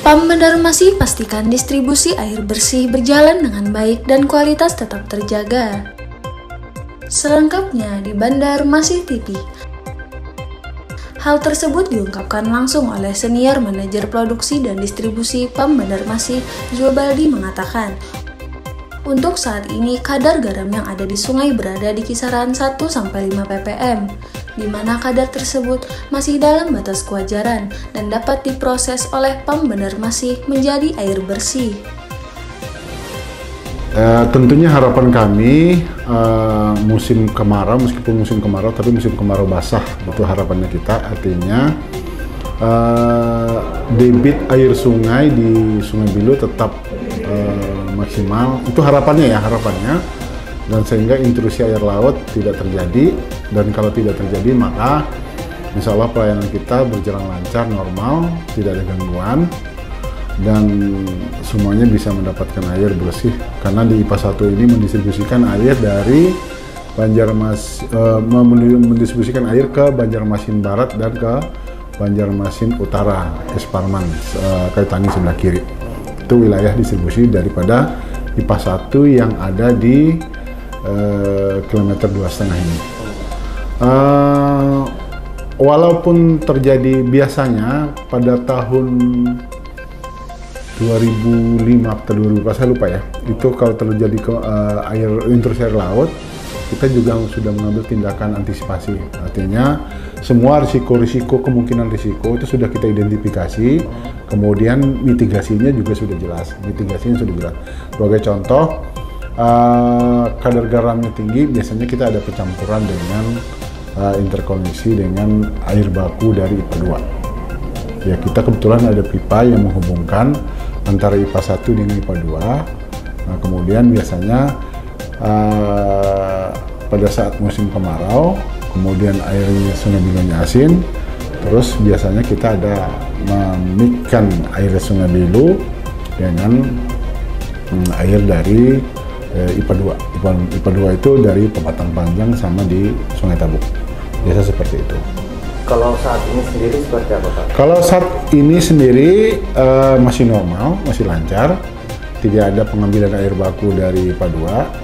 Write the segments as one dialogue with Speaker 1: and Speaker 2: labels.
Speaker 1: PAM Banjarmasin pastikan distribusi air bersih berjalan dengan baik dan kualitas tetap terjaga. Selengkapnya di Banjarmasin TV. Hal tersebut diungkapkan langsung oleh Senior Manajer Produksi dan Distribusi PAM Banjarmasin, Zubaldi mengatakan, untuk saat ini kadar garam yang ada di sungai berada di kisaran 1-5 ppm, di mana kadar tersebut masih dalam batas kewajaran dan dapat diproses oleh PAM Banjarmasin menjadi air bersih.
Speaker 2: Tentunya harapan kami musim kemarau, meskipun musim kemarau tapi musim kemarau basah, itu harapannya kita. Artinya debit air sungai di Sungai Bilu tetap maksimal, itu harapannya, dan sehingga intrusi air laut tidak terjadi, dan kalau tidak terjadi maka insya Allah pelayanan kita berjalan lancar, normal, tidak ada gangguan, dan semuanya bisa mendapatkan air bersih, karena di IPA 1 ini mendistribusikan air dari mendistribusikan air ke Banjarmasin Barat dan ke Banjarmasin Utara, Esparman, Kaitani sebelah kiri. Itu wilayah distribusi daripada IPA 1 yang ada di kilometer 2,5 ini. Walaupun terjadi biasanya pada tahun 2005 atau 2004, saya lupa ya, itu kalau terjadi intrusi air laut, kita juga sudah mengambil tindakan antisipasi. Artinya semua risiko-risiko, kemungkinan risiko itu sudah kita identifikasi, kemudian mitigasinya juga sudah jelas. Sebagai contoh, kadar garamnya tinggi, biasanya kita ada pencampuran dengan interkoneksi dengan air baku dari IPA 2. Ya, kita kebetulan ada pipa yang menghubungkan antara IPA 1 dengan IPA 2. Nah, kemudian biasanya pada saat musim kemarau, kemudian airnya Sungai Bilunya asin, terus biasanya kita ada memikkan air Sungai Bilu dengan air dari IPA 2. IPA 2 itu dari Pematang Panjang sama di Sungai Tabuk. Biasa seperti itu.
Speaker 3: Kalau saat ini sendiri seperti apa, Pak?
Speaker 2: Kalau saat ini sendiri masih normal, masih lancar. Tidak ada pengambilan air baku dari IPA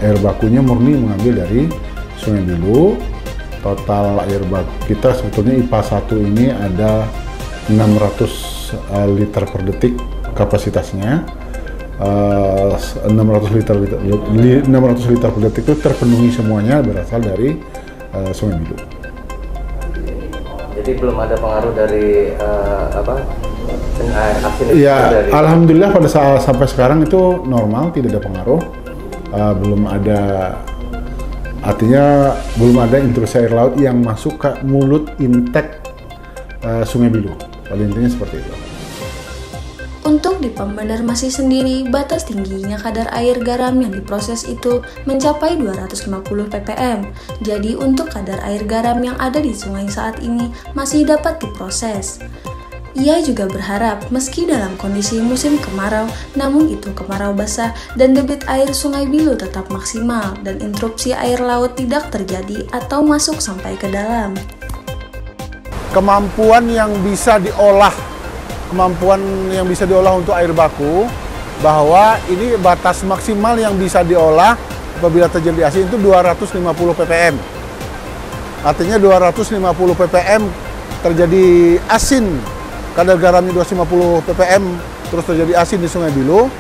Speaker 2: 2. Air bakunya murni mengambil dari Sungai Bilu. Total air baku kita sebetulnya IPA 1 ini ada 600 liter per detik kapasitasnya. 600 liter per detik itu terpenuhi semuanya berasal dari Sungai Bilu.
Speaker 3: Jadi belum ada pengaruh dari air asin?
Speaker 2: Ya, dari... Alhamdulillah pada saat sampai sekarang itu normal, tidak ada pengaruh. Belum ada, artinya belum ada intrusi air laut yang masuk ke mulut intek Sungai Bilu. Pada intinya seperti itu.
Speaker 1: Untuk di PAM Banjarmasin sendiri, batas tingginya kadar air garam yang diproses itu mencapai 250 ppm. Jadi untuk kadar air garam yang ada di sungai saat ini masih dapat diproses. Ia juga berharap meski dalam kondisi musim kemarau, namun itu kemarau basah dan debit air Sungai Bilu tetap maksimal dan interupsi air laut tidak terjadi atau masuk sampai ke dalam.
Speaker 2: Kemampuan yang bisa diolah untuk air baku, bahwa ini batas maksimal yang bisa diolah apabila terjadi asin itu 250 ppm. Artinya 250 ppm terjadi asin, kadar garamnya 250 ppm terus terjadi asin di Sungai Bilu,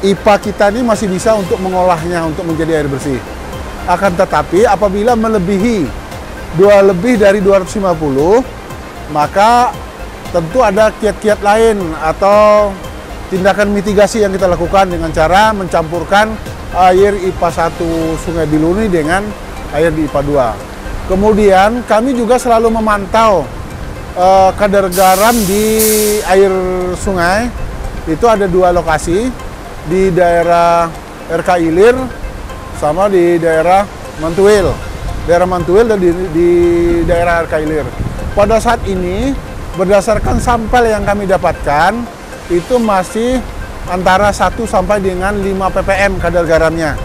Speaker 2: IPA kita ini masih bisa untuk mengolahnya untuk menjadi air bersih. Akan tetapi apabila melebihi lebih dari 250, maka tentu ada kiat-kiat lain atau tindakan mitigasi yang kita lakukan dengan cara mencampurkan air IPA 1 Sungai Bilu ini dengan air di IPA 2. Kemudian kami juga selalu memantau kadar garam di air sungai. Itu ada 2 lokasi, di daerah RK Ilir sama di daerah Mantuil. Daerah Mantuil dan di daerah RK Ilir. Pada saat ini berdasarkan sampel yang kami dapatkan, itu masih antara 1 sampai dengan 5 ppm kadar garamnya.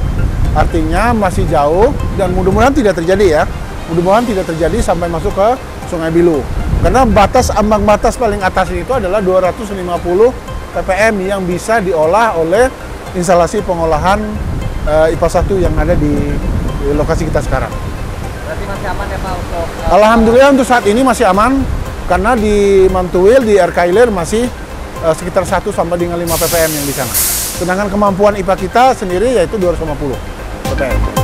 Speaker 2: Artinya masih jauh dan mudah-mudahan tidak terjadi ya. Mudah-mudahan tidak terjadi sampai masuk ke Sungai Bilu. Karena ambang batas paling atas itu adalah 250 ppm yang bisa diolah oleh instalasi pengolahan IPA 1 yang ada di lokasi kita sekarang.
Speaker 3: Berarti masih aman ya Pak untuk...
Speaker 2: Alhamdulillah untuk saat ini masih aman, karena di Mantuil, di RK Ilir masih sekitar 1 sampai dengan 5 ppm yang di sana. Sedangkan kemampuan IPA kita sendiri yaitu 250 ppm.